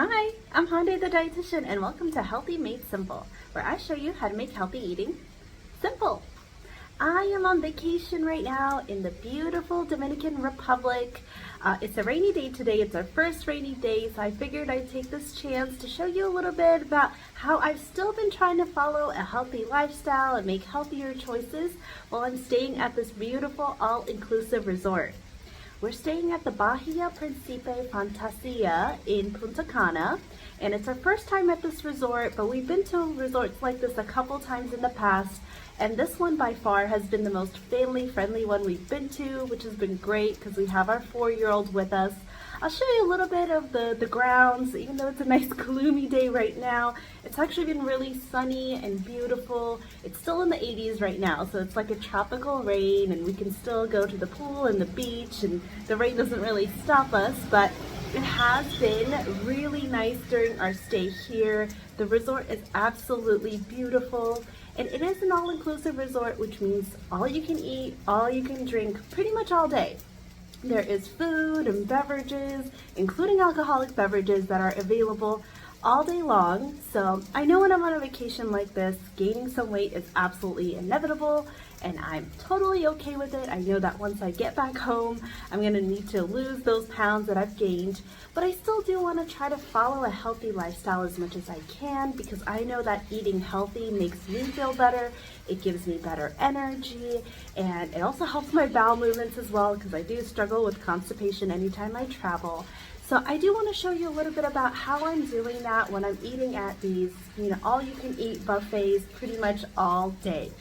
Hi, I'm Hyundai the Dietitian and welcome to Healthy Made Simple, where I show you how to make healthy eating simple. I am on vacation right now in the beautiful Dominican Republic. It's a rainy day today. It's our first rainy day, so I figured I'd take this chance to show you a little bit about how I've still been trying to follow a healthy lifestyle and make healthier choices while I'm staying at this beautiful all-inclusive resort. We're staying at the Bahia Principe Fantasia in Punta Cana, and it's our first time at this resort, but we've been to resorts like this a couple times in the past, and this one by far has been the most family-friendly one we've been to, which has been great because we have our 4-year-old with us. I'll show you a little bit of the grounds. Even though it's a nice gloomy day right now, it's actually been really sunny and beautiful. It's still in the 80s right now, so it's like a tropical rain, and we can still go to the pool and the beach, and the rain doesn't really stop us, but it has been really nice during our stay here. The resort is absolutely beautiful, and it is an all-inclusive resort, which means all you can eat, all you can drink pretty much all day. There is food and beverages, including alcoholic beverages, that are available all day long. So I know when I'm on a vacation like this, gaining some weight is absolutely inevitable, and I'm totally okay with it. I know that once I get back home, I'm gonna need to lose those pounds that I've gained, but I still do wanna try to follow a healthy lifestyle as much as I can, because I know that eating healthy makes me feel better, it gives me better energy, and it also helps my bowel movements as well, because I do struggle with constipation anytime I travel. So I do want to show you a little bit about how I'm doing that when I'm eating at these, all-you-can-eat buffets pretty much all day.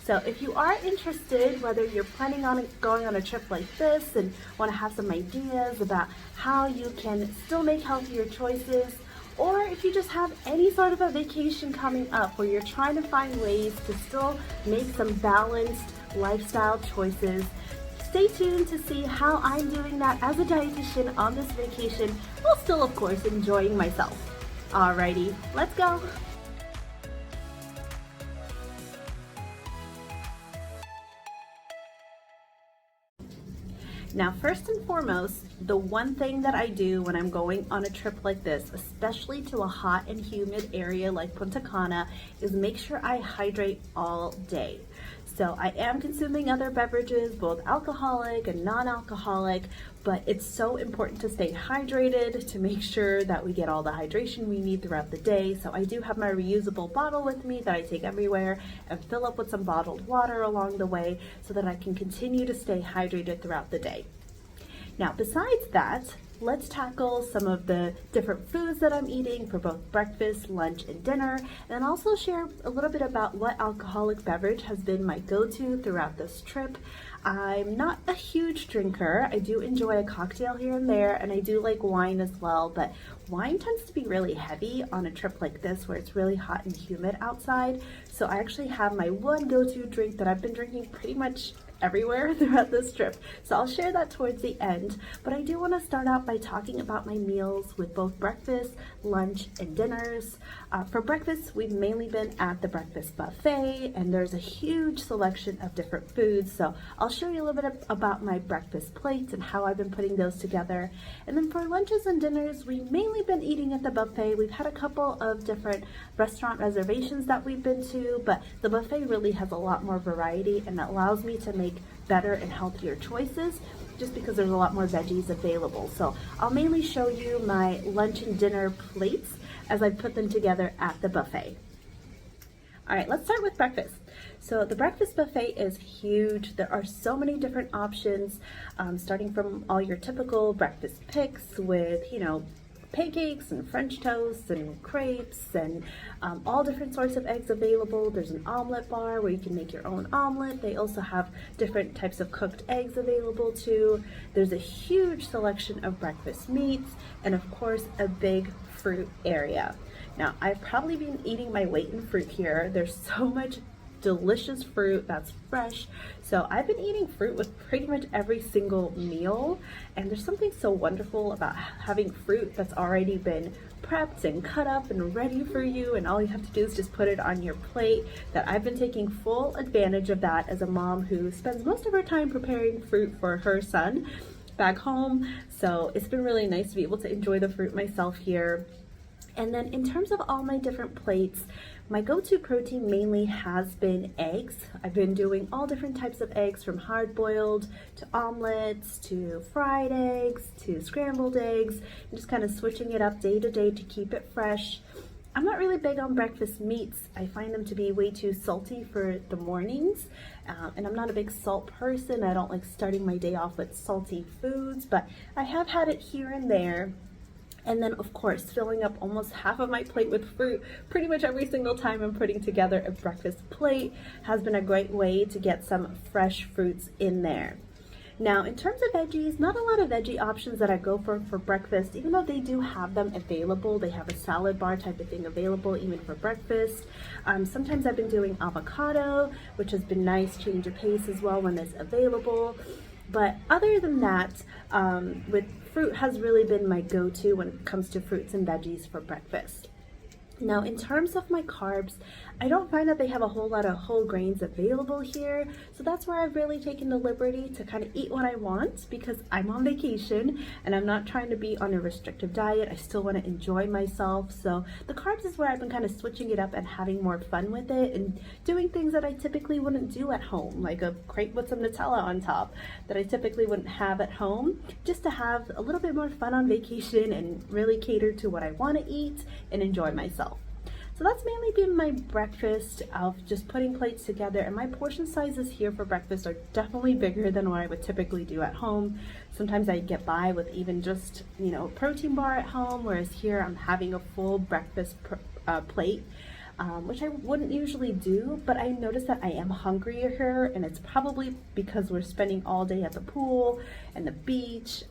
So if you are interested, whether you're planning on going on a trip like this and want to have some ideas about how you can still make healthier choices, or if you just have any sort of a vacation coming up where you're trying to find ways to still make some balanced lifestyle choices, stay tuned to see how I'm doing that as a dietitian on this vacation, while still, of course, enjoying myself. Alrighty, let's go. Now, first and foremost, the one thing that I do when I'm going on a trip like this, especially to a hot and humid area like Punta Cana, is make sure I hydrate all day. So I am consuming other beverages, both alcoholic and non-alcoholic, but it's so important to stay hydrated to make sure that we get all the hydration we need throughout the day. So I do have my reusable bottle with me that I take everywhere and fill up with some bottled water along the way so that I can continue to stay hydrated throughout the day. Now, besides that, let's tackle some of the different foods that I'm eating for both breakfast, lunch, and dinner, and also share a little bit about what alcoholic beverage has been my go-to throughout this trip. I'm not a huge drinker. I do enjoy a cocktail here and there, and I do like wine as well, but wine tends to be really heavy on a trip like this where it's really hot and humid outside. So I actually have my one go-to drink that I've been drinking pretty much everywhere throughout this trip. So I'll share that towards the end, but I do want to start out by talking about my meals with both breakfast, lunch, and dinners. For breakfast, we've mainly been at the breakfast buffet, and there's a huge selection of different foods. So I'll show you a little bit about my breakfast plates and how I've been putting those together. And then for lunches and dinners, we've mainly been eating at the buffet. We've had a couple of different restaurant reservations that we've been to, but the buffet really has a lot more variety, and it allows me to make better and healthier choices just because there's a lot more veggies available. So I'll mainly show you my lunch and dinner plates as I put them together at the buffet. All right, let's start with breakfast. So the breakfast buffet is huge. There are so many different options, starting from all your typical breakfast picks with, pancakes and French toast and crepes and all different sorts of eggs available. There's an omelet bar where you can make your own omelet. They also have different types of cooked eggs available too. There's a huge selection of breakfast meats, and of course a big fruit area. Now, I've probably been eating my weight in fruit here. There's so much delicious fruit that's fresh. So I've been eating fruit with pretty much every single meal, and there's something so wonderful about having fruit that's already been prepped and cut up and ready for you, and all you have to do is just put it on your plate. That I've been taking full advantage of that as a mom who spends most of her time preparing fruit for her son. back home. So it's been really nice to be able to enjoy the fruit myself here. And then in terms of all my different plates, my go-to protein mainly has been eggs. I've been doing all different types of eggs, from hard-boiled to omelets to fried eggs to scrambled eggs, and just kind of switching it up day to day to keep it fresh. I'm not really big on breakfast meats. I find them to be way too salty for the mornings, and I'm not a big salt person. I don't like starting my day off with salty foods, but I have had it here and there. And then, of course, filling up almost half of my plate with fruit pretty much every single time I'm putting together a breakfast plate has been a great way to get some fresh fruits in there. Now, in terms of veggies, not a lot of veggie options that I go for breakfast, even though they do have them available. They have a salad bar type of thing available even for breakfast. Sometimes I've been doing avocado, which has been nice, change of pace as well when it's available. But other than that, with fruit has really been my go-to when it comes to fruits and veggies for breakfast. Now, in terms of my carbs, I don't find that they have a whole lot of whole grains available here. So that's where I've really taken the liberty to kind of eat what I want, because I'm on vacation and I'm not trying to be on a restrictive diet. I still want to enjoy myself. So the carbs is where I've been kind of switching it up and having more fun with it and doing things that I typically wouldn't do at home, like a crepe with some Nutella on top that I typically wouldn't have at home, just to have a little bit more fun on vacation and really cater to what I want to eat and enjoy myself. So that's mainly been my breakfast of just putting plates together, and my portion sizes here for breakfast are definitely bigger than what I would typically do at home. Sometimes I get by with even just, a protein bar at home, whereas here I'm having a full breakfast plate. Which I wouldn't usually do, but I noticed that I am hungrier here, and it's probably because we're spending all day at the pool and the beach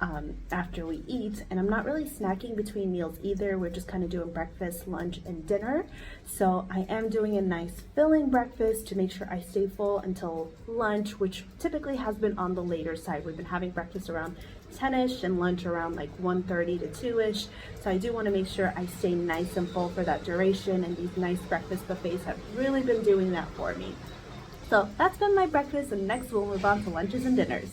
after we eat, and I'm not really snacking between meals either. We're just kind of doing breakfast, lunch, and dinner. So I am doing a nice filling breakfast to make sure I stay full until lunch, which typically has been on the later side. We've been having breakfast around 10ish and lunch around like 1:30 to 2ish. So I do want to make sure I stay nice and full for that duration, and these nice breakfast buffets have really been doing that for me. So that's been my breakfast, and next we'll move on to lunches and dinners.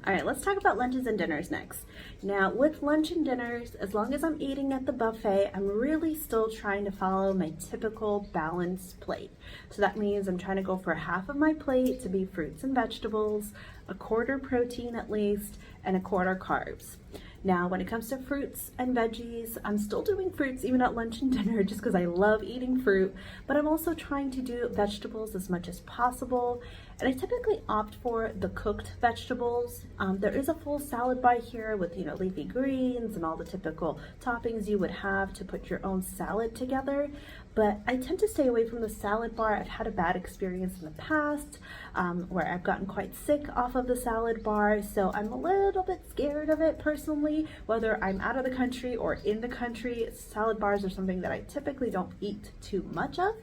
All right, let's talk about lunches and dinners next. Now, with lunch and dinners, as long as I'm eating at the buffet, I'm really still trying to follow my typical balanced plate. So that means I'm trying to go for half of my plate to be fruits and vegetables, a quarter protein at least, and a quarter carbs. Now, when it comes to fruits and veggies, I'm still doing fruits even at lunch and dinner just because I love eating fruit, but I'm also trying to do vegetables as much as possible. And I typically opt for the cooked vegetables. There is a full salad bar here with, leafy greens and all the typical toppings you would have to put your own salad together. But I tend to stay away from the salad bar. I've had a bad experience in the past where I've gotten quite sick off of the salad bar. So I'm a little bit scared of it personally, whether I'm out of the country or in the country. Salad bars are something that I typically don't eat too much of.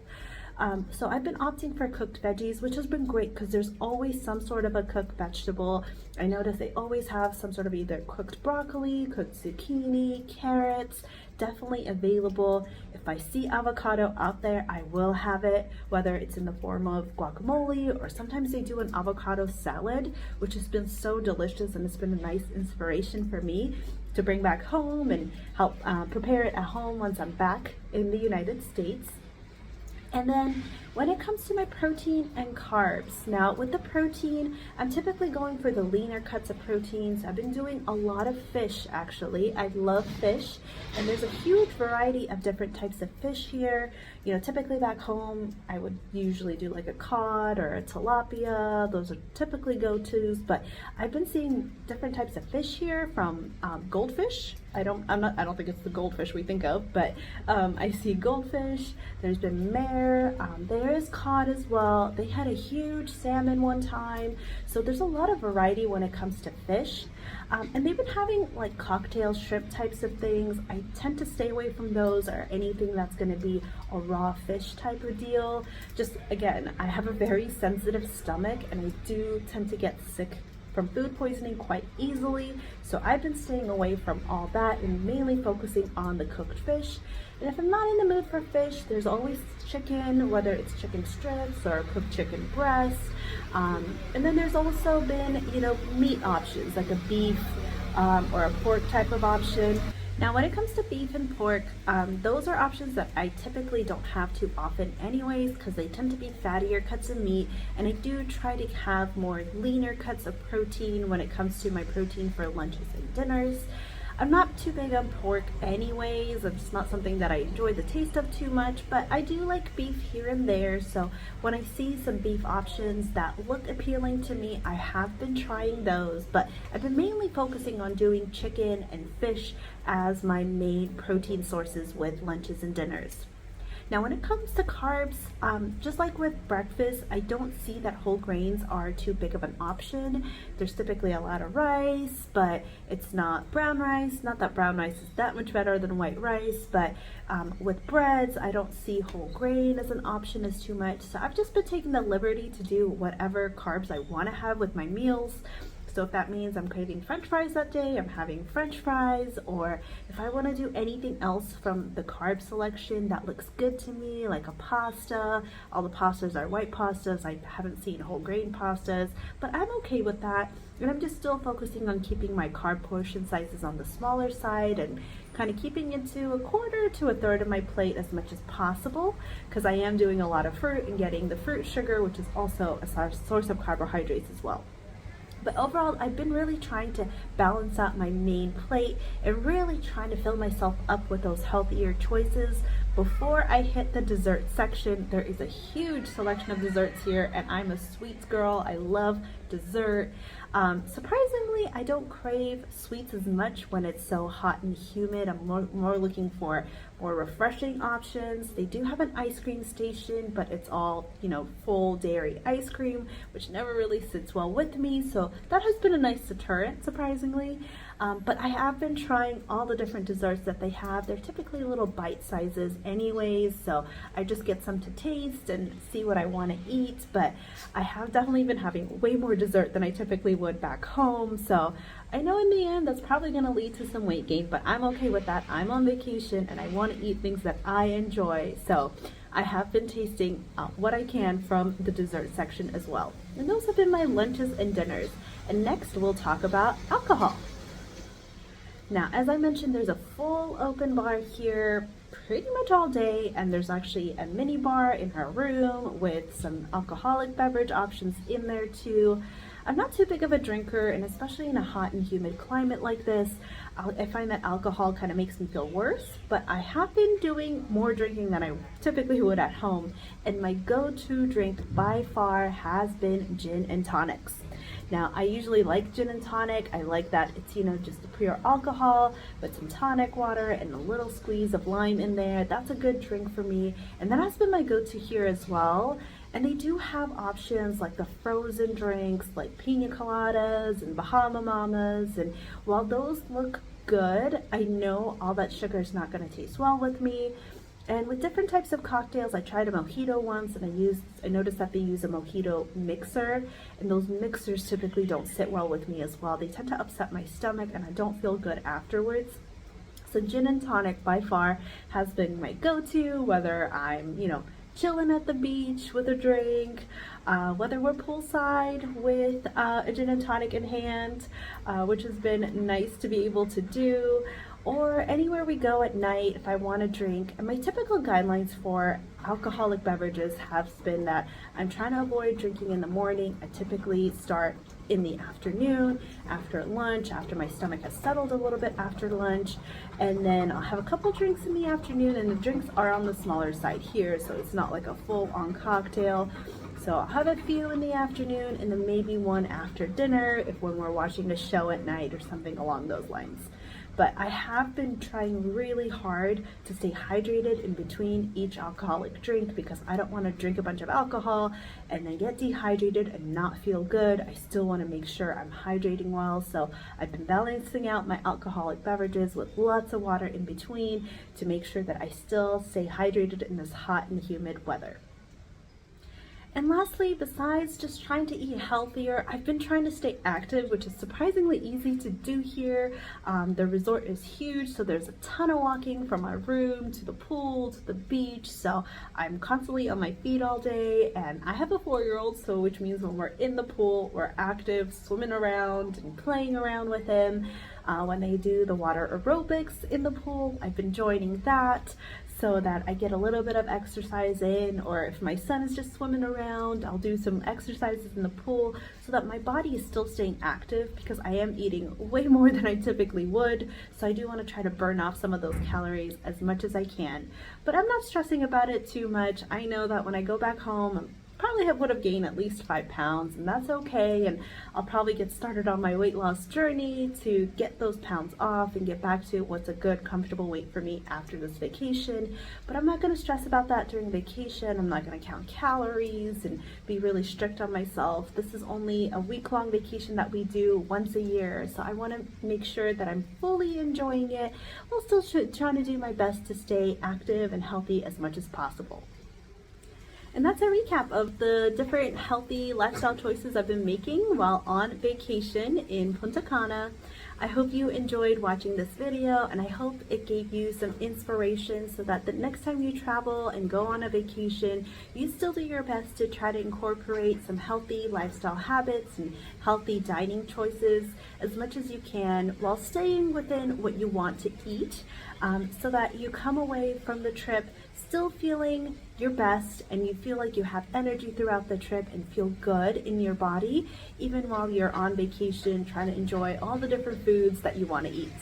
So I've been opting for cooked veggies, which has been great because there's always some sort of a cooked vegetable. I notice they always have some sort of either cooked broccoli, cooked zucchini, carrots, definitely available. If I see avocado out there, I will have it, whether it's in the form of guacamole, or sometimes they do an avocado salad, which has been so delicious, and it's been a nice inspiration for me to bring back home and help prepare it at home once I'm back in the United States. And then when it comes to my protein and carbs, now with the protein, I'm typically going for the leaner cuts of proteins. I've been doing a lot of fish, actually. I love fish, and there's a huge variety of different types of fish here. Typically back home, I would usually do like a cod or a tilapia. Those are typically go-tos, but I've been seeing different types of fish here, from goldfish. I don't think it's the goldfish we think of, but I see goldfish. There's been mare. There is cod as well. They had a huge salmon one time. So there's a lot of variety when it comes to fish. And they've been having like cocktail shrimp types of things. I tend to stay away from those, or anything that's going to be a raw fish type of deal. Just again, I have a very sensitive stomach, and I do tend to get sick from food poisoning quite easily. So I've been staying away from all that and mainly focusing on the cooked fish. And if I'm not in the mood for fish, there's always chicken, whether it's chicken strips or cooked chicken breast. And then there's also been, meat options like a beef or a pork type of option. Now, when it comes to beef and pork, those are options that I typically don't have too often anyways, because they tend to be fattier cuts of meat, and I do try to have more leaner cuts of protein when it comes to my protein for lunches and dinners. I'm not too big on pork anyways. It's not something that I enjoy the taste of too much, but I do like beef here and there. So when I see some beef options that look appealing to me, I have been trying those, but I've been mainly focusing on doing chicken and fish as my main protein sources with lunches and dinners. Now, when it comes to carbs, just like with breakfast, I don't see that whole grains are too big of an option. There's typically a lot of rice, but it's not brown rice. Not that brown rice is that much better than white rice, but with breads, I don't see whole grain as an option as too much. So I've just been taking the liberty to do whatever carbs I want to have with my meals. So if that means I'm craving French fries that day, I'm having French fries, or if I want to do anything else from the carb selection that looks good to me, like a pasta. All the pastas are white pastas. I haven't seen whole grain pastas, but I'm okay with that. And I'm just still focusing on keeping my carb portion sizes on the smaller side and kind of keeping it to a quarter to a third of my plate as much as possible, because I am doing a lot of fruit and getting the fruit sugar, which is also a source of carbohydrates as well. But overall, I've been really trying to balance out my main plate and really trying to fill myself up with those healthier choices. Before I hit the dessert section, there is a huge selection of desserts here, and I'm a sweets girl. I love dessert. Surprisingly, I don't crave sweets as much when it's so hot and humid. I'm more looking for more refreshing options. They do have an ice cream station, but it's all, full dairy ice cream, which never really sits well with me. So that has been a nice deterrent, surprisingly. But I have been trying all the different desserts that they have. They're typically little bite sizes anyways, so I just get some to taste and see what I want to eat. But I have definitely been having way more dessert than I typically would back home, so I know in the end that's probably going to lead to some weight gain, but I'm okay with that. I'm on vacation and I want to eat things that I enjoy, so I have been tasting what I can from the dessert section as well. And those have been my lunches and dinners. And next we'll talk about alcohol. Now, as I mentioned, there's a full open bar here pretty much all day, and there's actually a mini bar in our room with some alcoholic beverage options in there too. I'm not too big of a drinker, and especially in a hot and humid climate like this, I find that alcohol kind of makes me feel worse, but I have been doing more drinking than I typically would at home, and my go-to drink by far has been gin and tonics. Now, I usually like gin and tonic. I like that it's, just the pure alcohol, but some tonic water and a little squeeze of lime in there. That's a good drink for me, and that has been my go-to here as well. And they do have options like the frozen drinks like pina coladas and Bahama Mamas, and while those look good, I know all that sugar is not going to taste well with me. And with different types of cocktails, I tried a mojito once, and I noticed that they use a mojito mixer, and those mixers typically don't sit well with me as well. They tend to upset my stomach, and I don't feel good afterwards. So gin and tonic by far has been my go-to, whether I'm, chilling at the beach with a drink, whether we're poolside with a gin and tonic in hand, which has been nice to be able to do, or anywhere we go at night if I want to drink. And my typical guidelines for alcoholic beverages have been that I'm trying to avoid drinking in the morning. I typically start in the afternoon, after lunch, after my stomach has settled a little bit after lunch, and then I'll have a couple drinks in the afternoon, and the drinks are on the smaller side here, so it's not like a full-on cocktail. So I'll have a few in the afternoon, and then maybe one after dinner when we're watching a show at night or something along those lines. But I have been trying really hard to stay hydrated in between each alcoholic drink, because I don't want to drink a bunch of alcohol and then get dehydrated and not feel good. I still want to make sure I'm hydrating well. So I've been balancing out my alcoholic beverages with lots of water in between to make sure that I still stay hydrated in this hot and humid weather. And lastly, besides just trying to eat healthier, I've been trying to stay active, which is surprisingly easy to do here. The resort is huge, so there's a ton of walking from my room to the pool to the beach. So I'm constantly on my feet all day, and I have a 4-year-old, so which means when we're in the pool, we're active, swimming around and playing around with him. When they do the water aerobics in the pool, I've been joining that, so that I get a little bit of exercise in, or if my son is just swimming around, I'll do some exercises in the pool so that my body is still staying active, because I am eating way more than I typically would. So I do want to try to burn off some of those calories as much as I can. But I'm not stressing about it too much. I know that when I go back home, probably would have gained at least 5 pounds, and that's okay. And I'll probably get started on my weight loss journey to get those pounds off and get back to what's a good, comfortable weight for me after this vacation. But I'm not going to stress about that during vacation. I'm not going to count calories and be really strict on myself. This is only a week-long vacation that we do once a year, so I want to make sure that I'm fully enjoying it while still trying to do my best to stay active and healthy as much as possible. And that's a recap of the different healthy lifestyle choices I've been making while on vacation in Punta Cana. I hope you enjoyed watching this video, and I hope it gave you some inspiration so that the next time you travel and go on a vacation, you still do your best to try to incorporate some healthy lifestyle habits and healthy dining choices as much as you can while staying within what you want to eat, so that you come away from the trip still feeling your best and you feel like you have energy throughout the trip and feel good in your body, even while you're on vacation trying to enjoy all the different foods that you want to eat.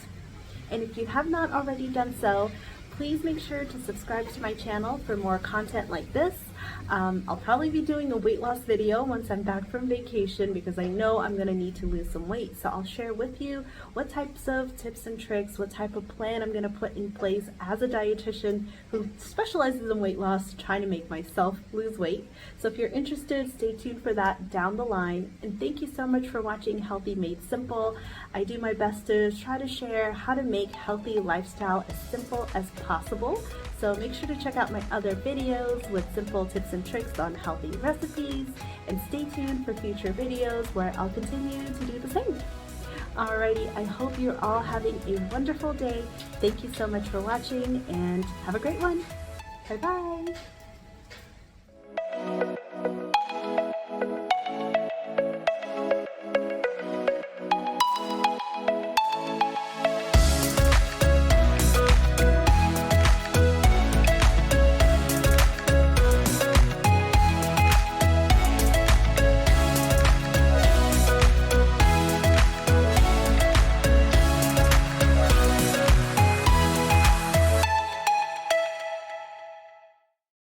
And if you have not already done so, please make sure to subscribe to my channel for more content like this. I'll probably be doing a weight loss video once I'm back from vacation, because I know I'm going to need to lose some weight. So I'll share with you what types of tips and tricks, what type of plan I'm going to put in place as a dietitian who specializes in weight loss, trying to make myself lose weight. So if you're interested, stay tuned for that down the line. And thank you so much for watching Healthy Made Simple. I do my best to try to share how to make healthy lifestyle as simple as possible. So make sure to check out my other videos with simple tips and tricks on healthy recipes, and stay tuned for future videos where I'll continue to do the same. Alrighty, I hope you're all having a wonderful day. Thank you so much for watching, and have a great one. Bye bye.